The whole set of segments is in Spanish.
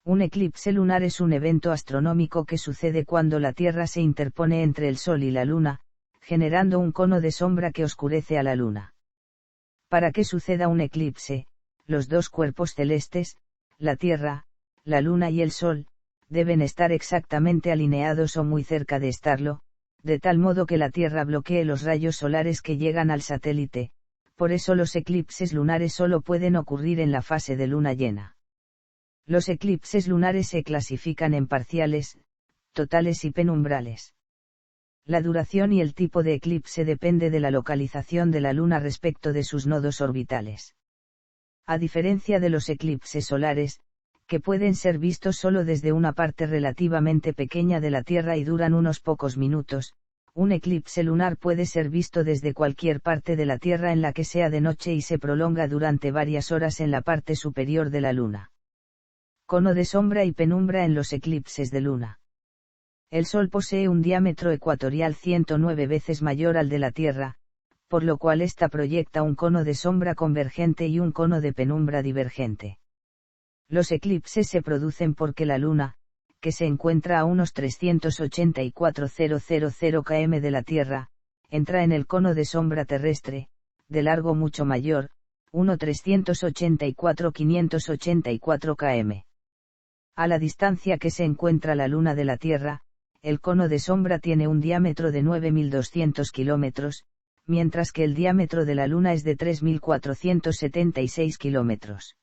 Un eclipse lunar es un evento astronómico que sucede cuando la Tierra se interpone entre el Sol y la Luna, generando un cono de sombra que oscurece a la Luna. Para que suceda un eclipse, los dos cuerpos celestes, la Tierra, la Luna y el Sol, deben estar exactamente alineados o muy cerca de estarlo, de tal modo que la Tierra bloquee los rayos solares que llegan al satélite. Por eso los eclipses lunares solo pueden ocurrir en la fase de luna llena. Los eclipses lunares se clasifican en parciales, totales y penumbrales. La duración y el tipo de eclipse depende de la localización de la Luna respecto de sus nodos orbitales. A diferencia de los eclipses solares, que pueden ser vistos solo desde una parte relativamente pequeña de la Tierra y duran unos pocos minutos, un eclipse lunar puede ser visto desde cualquier parte de la Tierra en la que sea de noche y se prolonga durante varias horas en la parte superior de la Luna. Cono de sombra y penumbra en los eclipses de luna. El Sol posee un diámetro ecuatorial 109 veces mayor al de la Tierra, por lo cual ésta proyecta un cono de sombra convergente y un cono de penumbra divergente. Los eclipses se producen porque la Luna, que se encuentra a unos 384.000 km de la Tierra, entra en el cono de sombra terrestre, de largo mucho mayor, 1.384.584 km. A la distancia que se encuentra la Luna de la Tierra, el cono de sombra tiene un diámetro de 9.200 kilómetros, mientras que el diámetro de la Luna es de 3.476 kilómetros.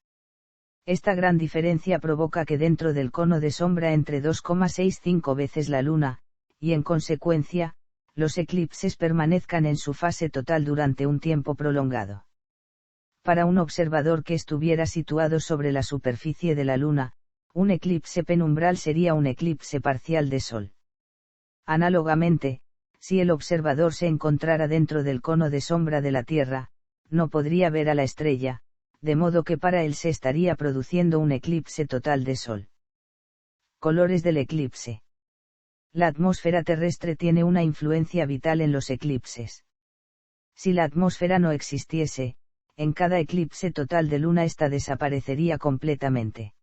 Esta gran diferencia provoca que dentro del cono de sombra entre 2,65 veces la Luna, y en consecuencia, los eclipses permanezcan en su fase total durante un tiempo prolongado. Para un observador que estuviera situado sobre la superficie de la Luna, un eclipse penumbral sería un eclipse parcial de Sol. Análogamente, si el observador se encontrara dentro del cono de sombra de la Tierra, no podría ver a la estrella, de modo que para él se estaría produciendo un eclipse total de Sol. Colores del eclipse. La atmósfera terrestre tiene una influencia vital en los eclipses. Si la atmósfera no existiese, en cada eclipse total de luna esta desaparecería completamente.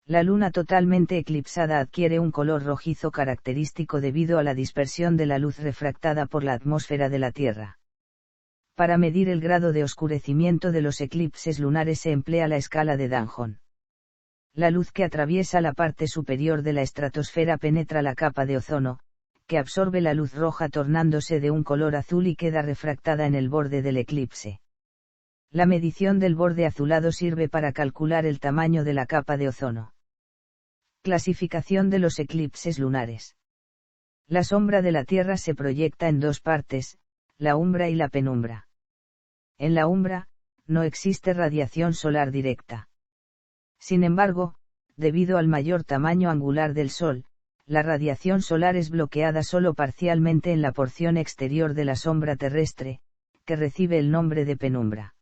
La Luna totalmente eclipsada adquiere un color rojizo característico debido a la dispersión de la luz refractada por la atmósfera de la Tierra. Para medir el grado de oscurecimiento de los eclipses lunares se emplea la escala de Danjon. La luz que atraviesa la parte superior de la estratosfera penetra la capa de ozono, que absorbe la luz roja tornándose de un color azul y queda refractada en el borde del eclipse. La medición del borde azulado sirve para calcular el tamaño de la capa de ozono. Clasificación de los eclipses lunares. La sombra de la Tierra se proyecta en dos partes, la umbra y la penumbra. En la umbra, no existe radiación solar directa. Sin embargo, debido al mayor tamaño angular del Sol, la radiación solar es bloqueada solo parcialmente en la porción exterior de la sombra terrestre, que recibe el nombre de penumbra.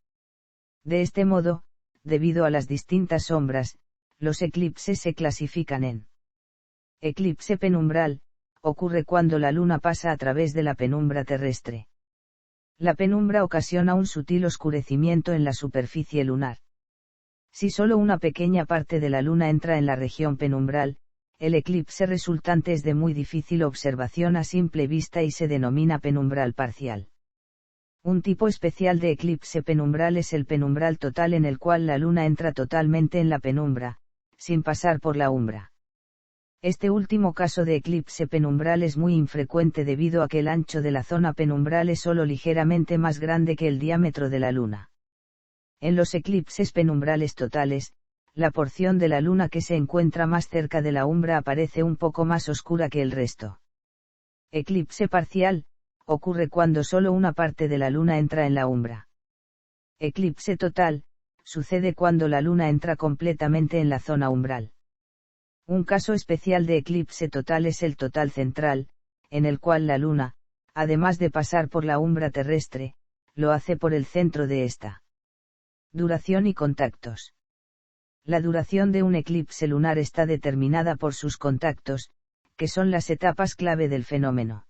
De este modo, debido a las distintas sombras, los eclipses se clasifican en eclipse penumbral, ocurre cuando la Luna pasa a través de la penumbra terrestre. La penumbra ocasiona un sutil oscurecimiento en la superficie lunar. Si solo una pequeña parte de la Luna entra en la región penumbral, el eclipse resultante es de muy difícil observación a simple vista y se denomina penumbral parcial. Un tipo especial de eclipse penumbral es el penumbral total en el cual la Luna entra totalmente en la penumbra, sin pasar por la umbra. Este último caso de eclipse penumbral es muy infrecuente debido a que el ancho de la zona penumbral es solo ligeramente más grande que el diámetro de la Luna. En los eclipses penumbrales totales, la porción de la Luna que se encuentra más cerca de la umbra aparece un poco más oscura que el resto. Eclipse parcial, ocurre cuando solo una parte de la Luna entra en la umbra. Eclipse total, sucede cuando la Luna entra completamente en la zona umbral. Un caso especial de eclipse total es el total central, en el cual la Luna, además de pasar por la umbra terrestre, lo hace por el centro de esta. Duración y contactos. La duración de un eclipse lunar está determinada por sus contactos, que son las etapas clave del fenómeno.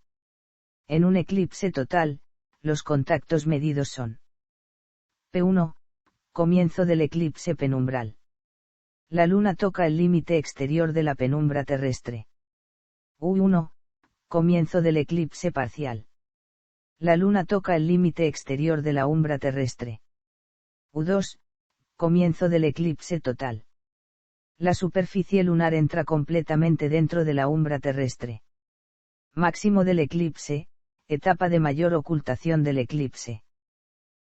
En un eclipse total, los contactos medidos son: P1, comienzo del eclipse penumbral. La Luna toca el límite exterior de la penumbra terrestre. U1. Comienzo del eclipse parcial. La Luna toca el límite exterior de la umbra terrestre. U2. Comienzo del eclipse total. La superficie lunar entra completamente dentro de la umbra terrestre. Máximo del eclipse, etapa de mayor ocultación del eclipse.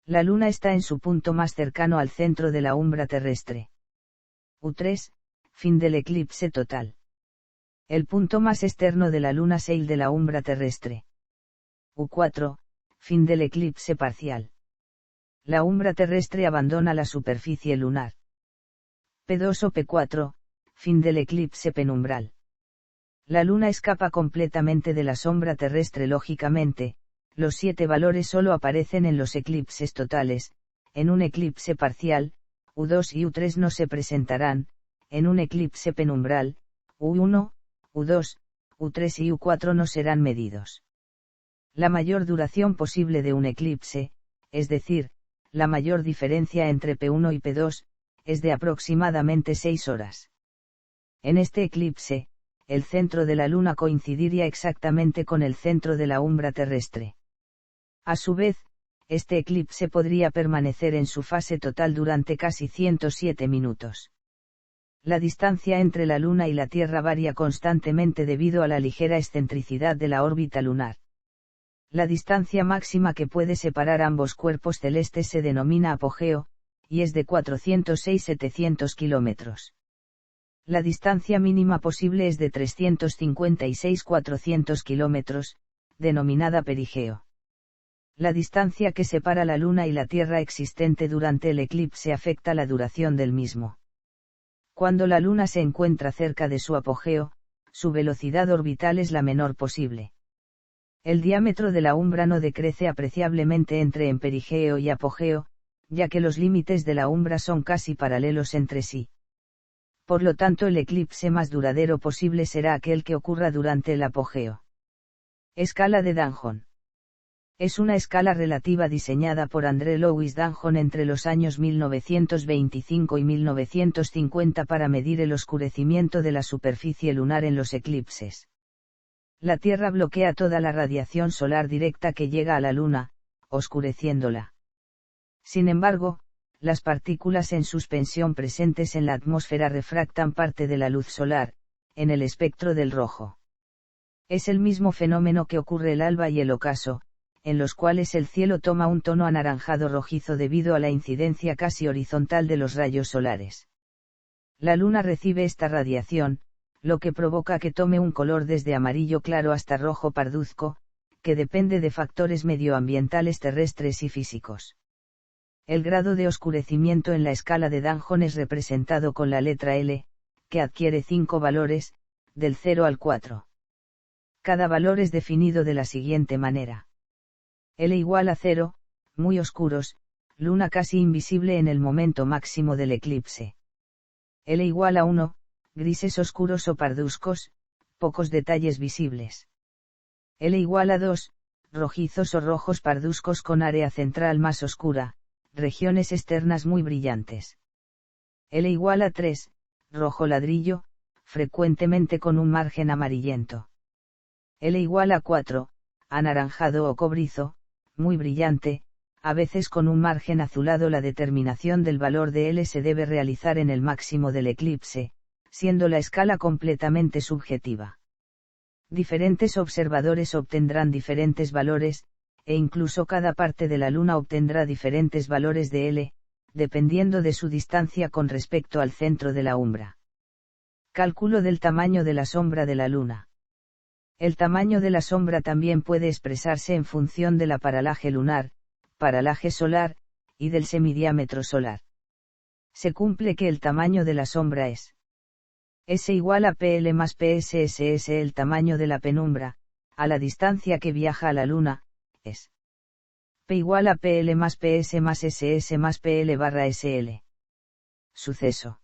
La Luna está en su punto más cercano al centro de la umbra terrestre. U3. Fin del eclipse total. El punto más externo de la Luna seil de la umbra terrestre. U4. Fin del eclipse parcial. La umbra terrestre abandona la superficie lunar. P2 o P4. Fin del eclipse penumbral. La Luna escapa completamente de la sombra terrestre lógicamente. Los 7 valores solo aparecen en los eclipses totales. En un eclipse parcial, U2 y U3 no se presentarán. En un eclipse penumbral, U1, U2, U3 y U4 no serán medidos. La mayor duración posible de un eclipse, es decir, la mayor diferencia entre P1 y P2, es de aproximadamente 6 horas. En este eclipse, el centro de la Luna coincidiría exactamente con el centro de la umbra terrestre. A su vez, este eclipse podría permanecer en su fase total durante casi 107 minutos. La distancia entre la Luna y la Tierra varía constantemente debido a la ligera excentricidad de la órbita lunar. La distancia máxima que puede separar ambos cuerpos celestes se denomina apogeo, y es de 406-700 kilómetros. La distancia mínima posible es de 356-400 kilómetros, denominada perigeo. La distancia que separa la Luna y la Tierra existente durante el eclipse afecta la duración del mismo. Cuando la Luna se encuentra cerca de su apogeo, su velocidad orbital es la menor posible. El diámetro de la umbra no decrece apreciablemente entre en perigeo y apogeo, ya que los límites de la umbra son casi paralelos entre sí. Por lo tanto, el eclipse más duradero posible será aquel que ocurra durante el apogeo. Escala de Danjon. Es una escala relativa diseñada por André Louis Danjon entre los años 1925 y 1950 para medir el oscurecimiento de la superficie lunar en los eclipses. La Tierra bloquea toda la radiación solar directa que llega a la Luna, oscureciéndola. Sin embargo, las partículas en suspensión presentes en la atmósfera refractan parte de la luz solar, en el espectro del rojo. Es el mismo fenómeno que ocurre el alba y el ocaso, en los cuales el cielo toma un tono anaranjado rojizo debido a la incidencia casi horizontal de los rayos solares. La Luna recibe esta radiación, lo que provoca que tome un color desde amarillo claro hasta rojo parduzco, que depende de factores medioambientales terrestres y físicos. El grado de oscurecimiento en la escala de Danjon es representado con la letra L, que adquiere 5 valores, del 0 al 4. Cada valor es definido de la siguiente manera. L igual a 0, muy oscuros, Luna casi invisible en el momento máximo del eclipse. L igual a 1, grises oscuros o parduzcos, pocos detalles visibles. L igual a 2, rojizos o rojos parduzcos con área central más oscura, regiones externas muy brillantes. L igual a 3, rojo ladrillo, frecuentemente con un margen amarillento. L igual a 4, anaranjado o cobrizo, muy brillante, a veces con un margen azulado. La determinación del valor de L se debe realizar en el máximo del eclipse, siendo la escala completamente subjetiva. Diferentes observadores obtendrán diferentes valores, e incluso cada parte de la Luna obtendrá diferentes valores de L, dependiendo de su distancia con respecto al centro de la umbra. Cálculo del tamaño de la sombra de la Luna. El tamaño de la sombra también puede expresarse en función de la paralaje lunar, paralaje solar, y del semidiámetro solar. Se cumple que el tamaño de la sombra es S igual a PL más PSSS. El tamaño de la penumbra, a la distancia que viaja a la Luna, es P igual a PL más PS más SS más PL barra SL. Suceso.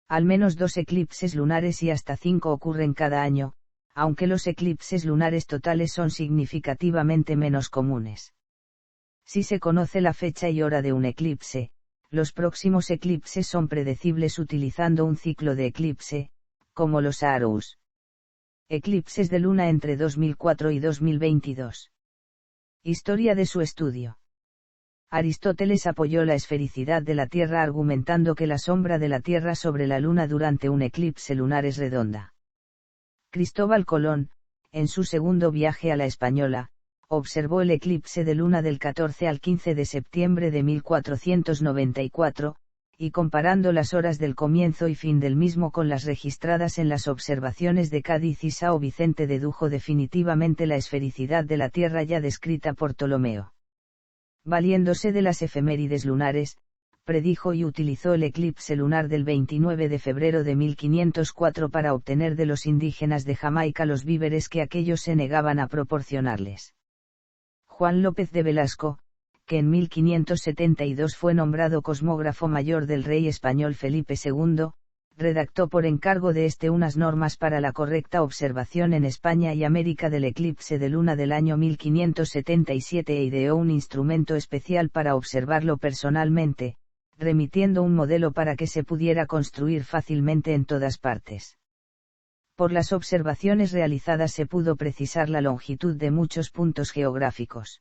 Al menos 2 eclipses lunares y hasta 5 ocurren cada año, aunque los eclipses lunares totales son significativamente menos comunes. Si se conoce la fecha y hora de un eclipse, Los próximos eclipses son predecibles utilizando un ciclo de eclipse, como los Arrows. Eclipses de luna entre 2004 y 2022. Historia de su estudio. Aristóteles apoyó la esfericidad de la Tierra argumentando que la sombra de la Tierra sobre la Luna durante un eclipse lunar es redonda. Cristóbal Colón, en su segundo viaje a la Española, observó el eclipse de luna del 14 al 15 de septiembre de 1494, y comparando las horas del comienzo y fin del mismo con las registradas en las observaciones de Cádiz y São Vicente, dedujo definitivamente la esfericidad de la Tierra ya descrita por Ptolomeo. Valiéndose de las efemérides lunares, predijo y utilizó el eclipse lunar del 29 de febrero de 1504 para obtener de los indígenas de Jamaica los víveres que aquellos se negaban a proporcionarles. Juan López de Velasco, que en 1572 fue nombrado cosmógrafo mayor del rey español Felipe II, redactó por encargo de este unas normas para la correcta observación en España y América del eclipse de luna del año 1577 e ideó un instrumento especial para observarlo personalmente, remitiendo un modelo para que se pudiera construir fácilmente en todas partes. Por las observaciones realizadas se pudo precisar la longitud de muchos puntos geográficos.